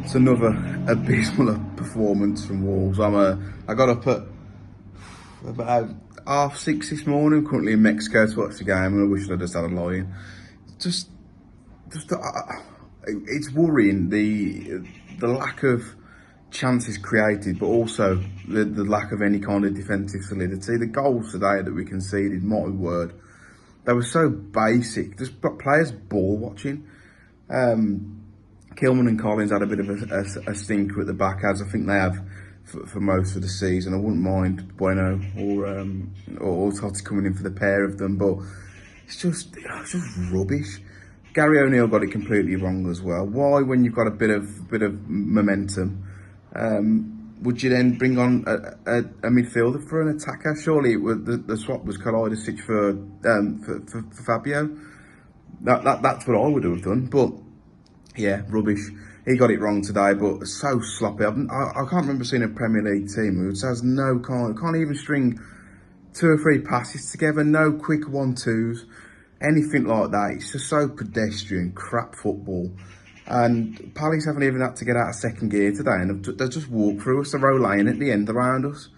It's another abysmal performance from Wolves. I got up at about 6:30 this morning. Currently in Mexico to watch the game, and I wish I'd just had a lie-in. Just, it's worrying the lack of chances created, but also the lack of any kind of defensive solidity. The goals today that we conceded, my word, they were so basic. Just players ball watching. Kilman and Collins had a bit of a stinker at the back, as I think they have for most of the season. I wouldn't mind Bueno or Totti coming in for the pair of them, but it's just rubbish. Gary O'Neill got it completely wrong as well. Why, when you've got a bit of momentum, would you then bring on a midfielder for an attacker? Surely the swap was Kalidasic for Fabio. That's what I would have done. But yeah, rubbish. He got it wrong today, but so sloppy. I can't remember seeing a Premier League team who has can't even string 2 or 3 passes together, no quick 1-2s, anything like that. It's just so pedestrian, crap football. And Palace haven't even had to get out of second gear today, and they've just walked through us. They're rolling at the end around us.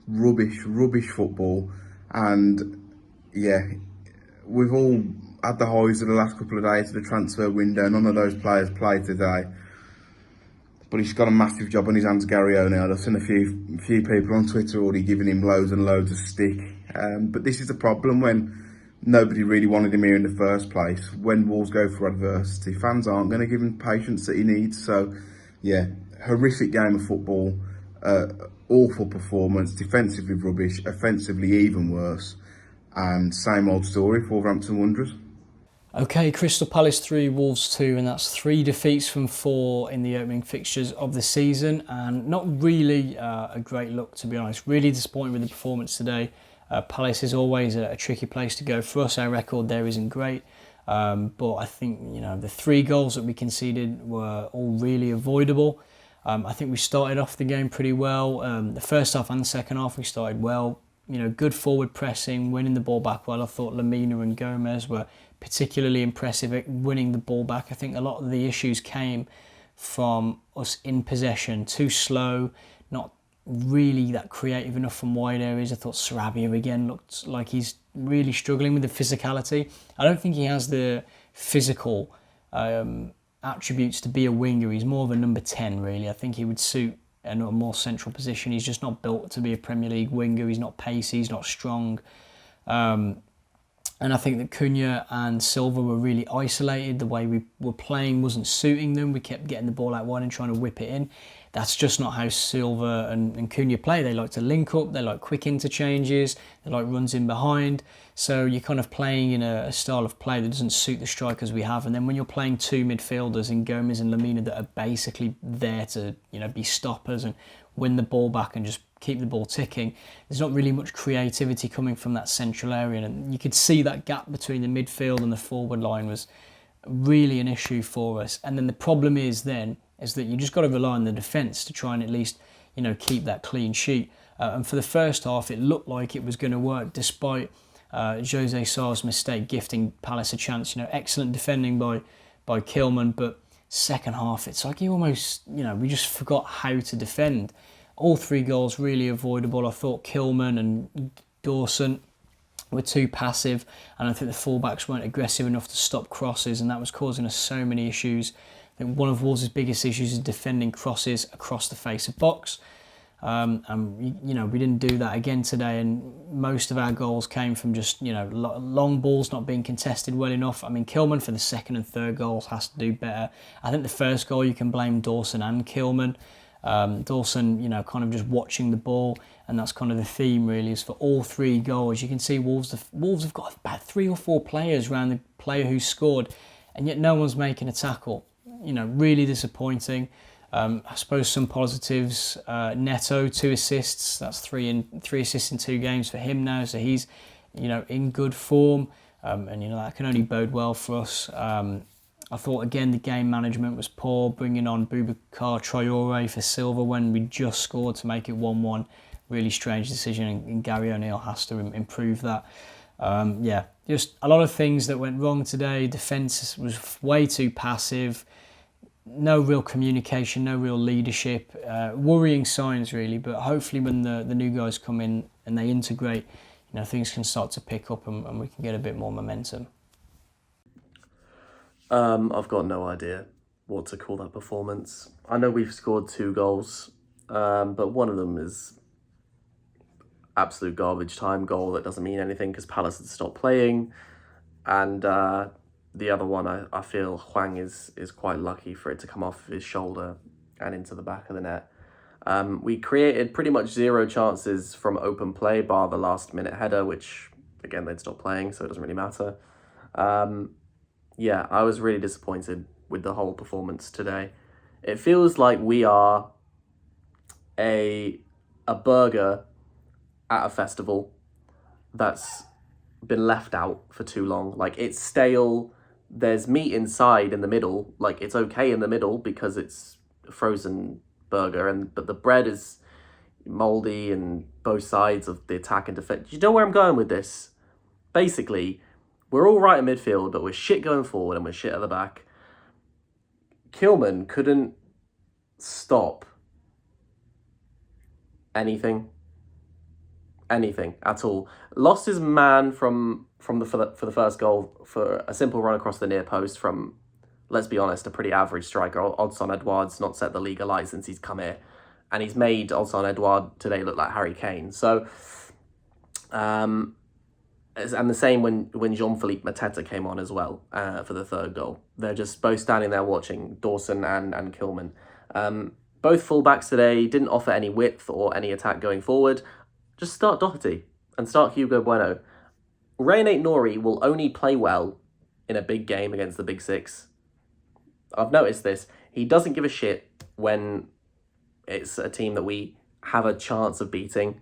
Rubbish football. And yeah, we've all had the highs of the last couple of days of the transfer window. None of those players played today. But he's got a massive job on his hands, Gary O'Neill. I've seen a few people on Twitter already giving him loads and loads of stick. But this is the problem when nobody really wanted him here in the first place. When Wolves go for adversity, fans aren't going to give him patience that he needs. So, yeah, horrific game of football. Awful performance. Defensively rubbish. Offensively even worse. And same old story for Wolverhampton Wanderers. Okay, Crystal Palace 3, Wolves 2, and that's 3 defeats from 4 in the opening fixtures of the season, and not really a great look, to be honest. Really disappointed with the performance today. Palace is always a tricky place to go. For us, our record there isn't great, but I think the 3 goals that we conceded were all really avoidable. I think we started off the game pretty well. The first half and the second half we started well. Good forward pressing, winning the ball back well. I thought Lamina and Gomez were particularly impressive at winning the ball back. I think a lot of the issues came from us in possession, too slow, not really that creative enough from wide areas. I thought Sarabia again looked like he's really struggling with the physicality. I don't think he has the physical attributes to be a winger. He's more of a number 10 really. I think he would suit a more central position. He's just not built to be a Premier League winger. He's not pacey, he's not strong. And I think that Cunha and Silva were really isolated. The way we were playing wasn't suiting them. We kept getting the ball out wide and trying to whip it in. That's just not how Silva and Cunha play. They like to link up. They like quick interchanges. They like runs in behind. So you're kind of playing in a style of play that doesn't suit the strikers we have. And then when you're playing 2 midfielders in Gomez and Lamina that are basically there to be stoppers and win the ball back and just keep the ball ticking, there's not really much creativity coming from that central area. And you could see that gap between the midfield and the forward line was really an issue for us. And then the problem is that you just got to rely on the defence to try and at least keep that clean sheet. And for the first half, it looked like it was going to work despite Jose Sar's mistake gifting Palace a chance. Excellent defending by Kilman, but second half it's like you almost we just forgot how to defend. All 3 goals really avoidable. I thought Kilman and Dawson were too passive, and I think the fullbacks weren't aggressive enough to stop crosses, and that was causing us so many issues. I think one of Wolves' biggest issues is defending crosses across the face of box. And we didn't do that again today, and most of our goals came from just long balls not being contested well enough. I mean, Kilman for the second and third goals has to do better. I think the first goal you can blame Dawson and Kilman. Dawson, kind of just watching the ball, and that's kind of the theme really, is for all 3 goals. You can see Wolves have got about 3 or 4 players around the player who scored, and yet no one's making a tackle. Really disappointing. I suppose some positives. Neto, 2 assists. That's 3 assists in 2 games for him now. So he's, in good form, and that can only bode well for us. I thought again the game management was poor, bringing on Boubacar Traore for Silva when we just scored to make it 1-1. Really strange decision, and Gary O'Neill has to improve that. Just a lot of things that went wrong today. Defence was way too passive. no real communication, no real leadership. Worrying signs, really. But hopefully, when the new guys come in and they integrate, things can start to pick up and we can get a bit more momentum. I've got no idea what to call that performance. I know we've scored 2 goals, but one of them is absolute garbage time goal that doesn't mean anything because Palace had stopped playing, and the other one I feel Hwang is quite lucky for it to come off his shoulder and into the back of the net. We created pretty much 0 chances from open play, bar the last minute header, which again they'd stopped playing, so it doesn't really matter. Yeah, I was really disappointed with the whole performance today. It feels like we are a burger at a festival that's been left out for too long. Like, it's stale. There's meat inside in the middle. Like, it's okay in the middle because it's a frozen burger, but the bread is moldy and both sides of the attack and defense. You know where I'm going with this? Basically, we're all right in midfield, but we're shit going forward and we're shit at the back. Kilman couldn't stop anything at all. Lost his man for the first goal for a simple run across the near post from, let's be honest, a pretty average striker. Odsonne Edouard's not set the league alight since he's come here, and he's made Odsonne Edouard today look like Harry Kane. So, and the same when Jean-Philippe Mateta came on as well for the third goal. They're just both standing there watching, Dawson and Kilman. Both fullbacks today didn't offer any width or any attack going forward. Just start Doherty and start Hugo Bueno. Rayan Aït-Nouri will only play well in a big game against the Big Six. I've noticed this. He doesn't give a shit when it's a team that we have a chance of beating.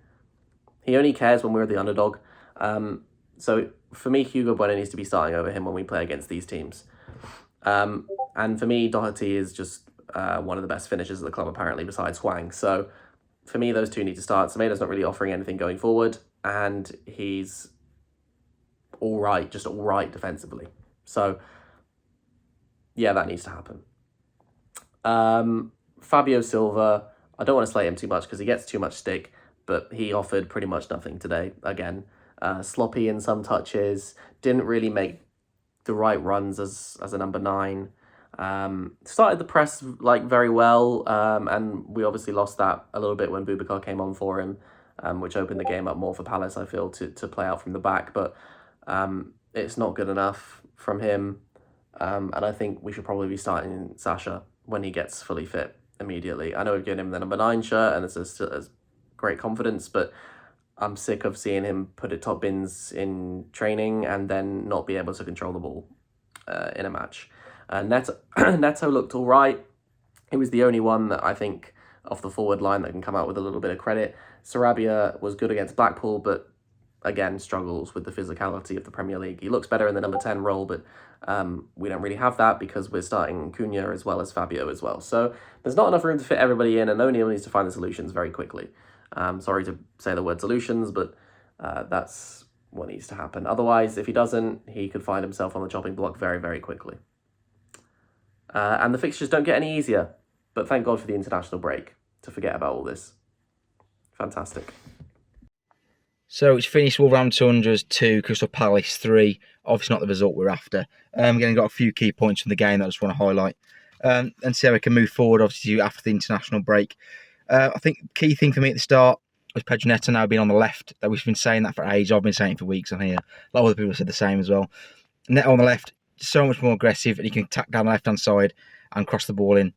He only cares when we're the underdog. So for me, Hugo Bueno needs to be starting over him when we play against these teams. And for me, Doherty is just one of the best finishers at the club, apparently, besides Hwang. So for me, those two need to start. Semedo's not really offering anything going forward, and he's all right defensively. So yeah, that needs to happen. Fabio Silva, I don't want to slate him too much because he gets too much stick, but he offered pretty much nothing today. Again, sloppy in some touches, didn't really make the right runs as a number 9. Started the press very well, and we obviously lost that a little bit when Boubacar came on for him, which opened the game up more for Palace, I feel, to play out from the back. But it's not good enough from him, and I think we should probably be starting Sasha when he gets fully fit immediately. I know we've given him the number 9 shirt, and it's a great confidence, but I'm sick of seeing him put it top bins in training and then not be able to control the ball in a match. Neto looked all right. He was the only one that I think off the forward line that can come out with a little bit of credit. Sarabia was good against Blackpool, but again struggles with the physicality of the Premier League. He looks better in the number 10 role, but we don't really have that because we're starting Cunha as well as Fabio as well. So there's not enough room to fit everybody in, and O'Neill needs to find the solutions very quickly. Sorry to say the word solutions, but that's what needs to happen. Otherwise, if he doesn't, he could find himself on the chopping block very, very quickly. And the fixtures don't get any easier, but thank God for the international break to forget about all this. Fantastic. So it's finished Wolverhampton Wanderers 2, Crystal Palace 3. Obviously not the result we're after. Again, got a few key points from the game that I just want to highlight. And see how we can move forward, obviously, after the international break. I think the key thing for me at the start was Pedro Neto now being on the left. That we've been saying that for ages. I've been saying it for weeks on here. A lot of other people have said the same as well. Neto on the left, so much more aggressive, and he can attack down the left-hand side and cross the ball in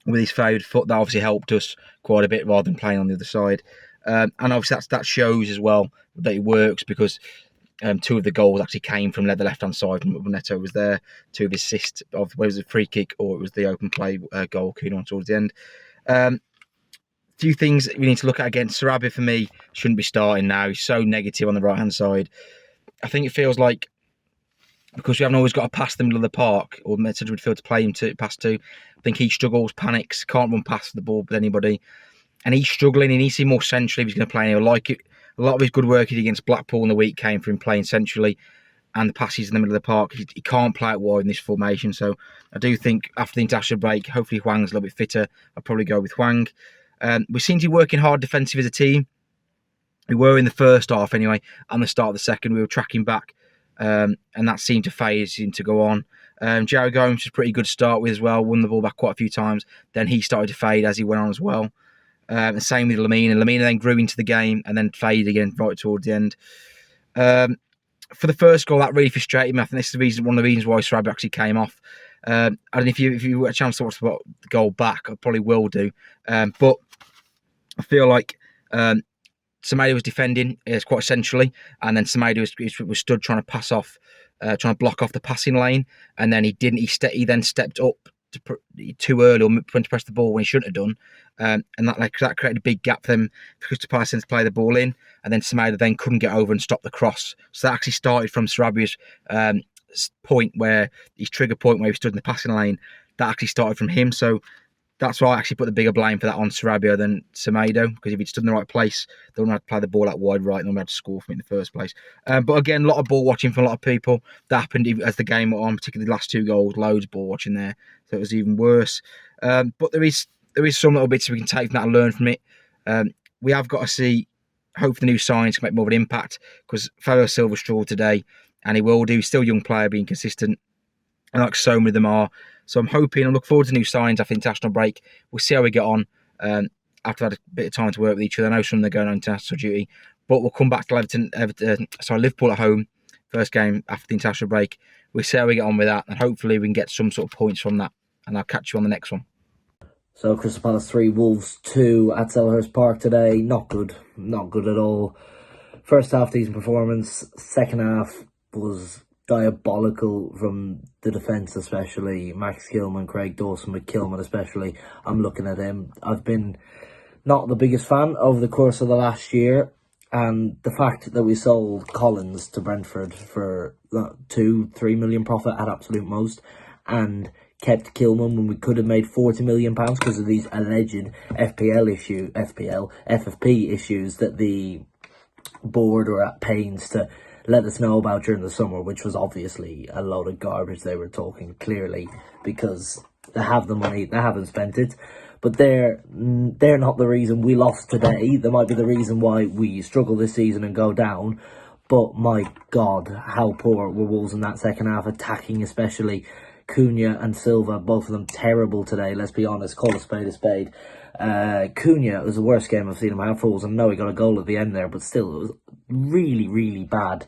with his forward foot. That obviously helped us quite a bit rather than playing on the other side. And obviously that shows as well that it works because 2 of the goals actually came from the left-hand side when Neto was there. 2 of his assists, of whether it was a free kick or it was the open play goal, Kuhn towards the end. Few things that we need to look at against Sarabia. For me, shouldn't be starting now. He's so negative on the right-hand side. I think it feels like because we haven't always got to pass the middle of the park or message midfield to play him to pass to. I think he struggles, panics, can't run past the ball with anybody. And he's struggling. He needs to be more centrally if he's going to play. And he'll like it. A lot of his good work against Blackpool in the week came from him playing centrally. and the passes in the middle of the park. He can't play it wide in this formation. So I do think after the international break, hopefully Hwang's a little bit fitter. I'll probably go with Hwang. We seem to be working hard defensive as a team. We were in the first half anyway, and the start of the second. We were tracking back, and that seemed to phase him to go on. Jared Gomes was a pretty good start with as well, won the ball back quite a few times. Then he started to fade as he went on as well. The same with Lamina. Lamina then grew into the game and then faded again right towards the end. For the first goal, that really frustrated me. I think this is one of the reasons why Sarabia actually came off. I don't know if you get a chance to watch the goal back, I probably will do. But I feel like Semedo was defending quite centrally, and then Semedo was stood trying to pass off, trying to block off the passing lane, and then he didn't. He then stepped up too early or went to press the ball when he shouldn't have done, and that created a big gap for them for Crystal Palace to play the ball in, and then Semedo then couldn't get over and stop the cross. So that actually started from Sarabia's point, where his trigger point where he stood in the passing lane. That actually started from him. So that's why I actually put the bigger blame for that on Sarabia than Semedo, because if he'd stood in the right place, they wouldn't have to play the ball out wide right, and they would have to score from it in the first place. But again, a lot of ball watching from a lot of people. That happened as the game went on, particularly the last 2 goals, loads of ball watching there, so it was even worse. But there is some little bits we can take from that and learn from it. We have got to see, hopefully the new signings can make more of an impact, because Fabio Silva struggled today, and he will do. He's still a young player, being consistent, and like so many of them are. So I'm looking forward to new signs after the international break. We'll see how we get on after I've had a bit of time to work with each other. I know some of them are going on international duty, but we'll come back to Liverpool at home, first game after the international break. We'll see how we get on with that, and hopefully we can get some sort of points from that. And I'll catch you on the next one. So Crystal Palace 3, Wolves 2 at Selhurst Park today. Not good at all. First half decent performance. Second half was diabolical from the defence, especially Max Kilman, Craig Dawson, but Kilman especially. I'm looking at him. I've been not the biggest fan over the course of the last year, and the fact that we sold Collins to Brentford for 2-3 million profit at absolute most, and kept Kilman when we could have made £40 million because of these alleged FFP issues that the board were at pains to let us know about during the summer, which was obviously a load of garbage they were talking, clearly, because they have the money, they haven't spent it. But they're not the reason we lost today. They might be the reason why we struggle this season and go down. But my God, how poor were Wolves in that second half, attacking especially. Cunha and Silva, both of them terrible today, let's be honest, call a spade a spade. Cunha was the worst game I've seen him have for Wolves. I know he got a goal at the end there, but still, it was really, really bad.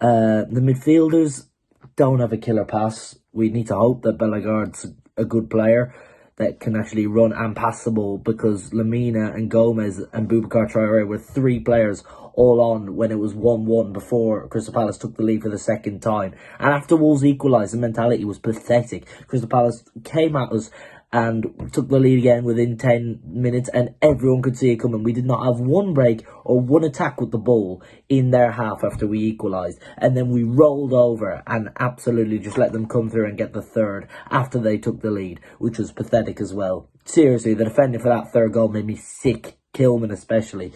The midfielders don't have a killer pass. We need to hope that Bellegarde's a good player that can actually run and pass the ball, because Lamina and Gomez and Boubacar Traoré were 3 players all on when it was 1-1 before Crystal Palace took the lead for the second time. And after Wolves equalised, the mentality was pathetic. Crystal Palace came at us and took the lead again within 10 minutes, and everyone could see it coming. We did not have one break or one attack with the ball in their half after we equalised, and then we rolled over and absolutely just let them come through and get the third after they took the lead, which was pathetic as well. Seriously, the defending for that third goal made me sick, Kilman especially.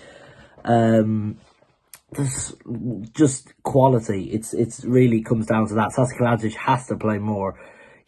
There's just quality. It's really comes down to that. Sasha Kalajdzic has to play more.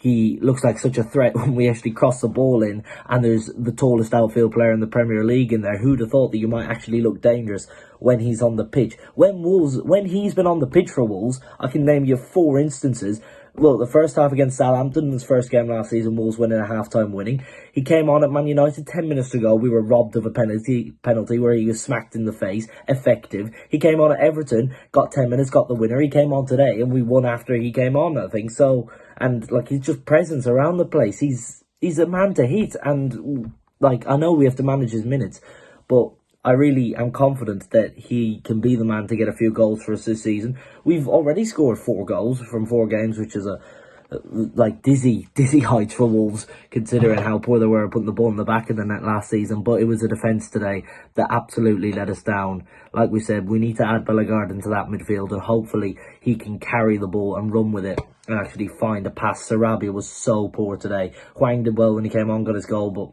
He looks like such a threat when we actually cross the ball in, and there's the tallest outfield player in the Premier League in there. Who'd have thought that you might actually look dangerous when he's on the pitch? When he's been on the pitch for Wolves, I can name you 4 instances. Look, the first half against Southampton, his first game last season, Wolves winning a half-time winning. He came on at Man United 10 minutes ago. We were robbed of a penalty where he was smacked in the face. Effective. He came on at Everton, got 10 minutes, got the winner. He came on today, and we won after he came on, I think. So, and like, he's just presence around the place. He's a man to hit, and like, I know we have to manage his minutes, but I really am confident that he can be the man to get a few goals for us this season. We've already scored 4 goals from 4 games, which is like dizzy heights for Wolves, considering how poor they were putting the ball in the back of the net last season. But it was a defence today that absolutely let us down. Like we said, we need to add Bellegarde into that midfield, and hopefully he can carry the ball and run with it and actually find a pass. Sarabia was so poor today. Hwang did well when he came on, got his goal, but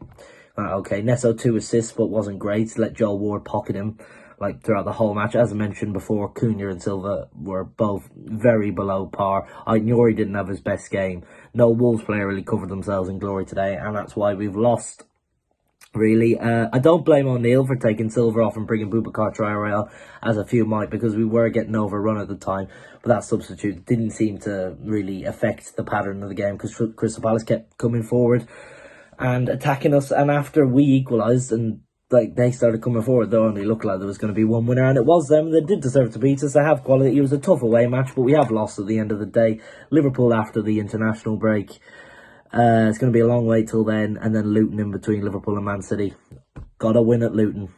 okay. Nesso 2 assists, but wasn't great. Let Joel Ward pocket him. like throughout the whole match. As I mentioned before, Cunha and Silva were both very below par. Ignori didn't have his best game. No Wolves player really covered themselves in glory today, and that's why we've lost. Really, I don't blame O'Neill for taking Silva off and bringing Boubacar Traoré, as a few might, because we were getting overrun at the time. But that substitute didn't seem to really affect the pattern of the game, because Crystal Palace kept coming forward and attacking us. And after we equalised and they started coming forward, they only looked like there was going to be one winner, and it was them. They did deserve to beat us. They have quality. It was a tough away match, but we have lost at the end of the day. Liverpool after the international break. It's going to be a long wait till then, and then Luton in between Liverpool and Man City. Got to win at Luton.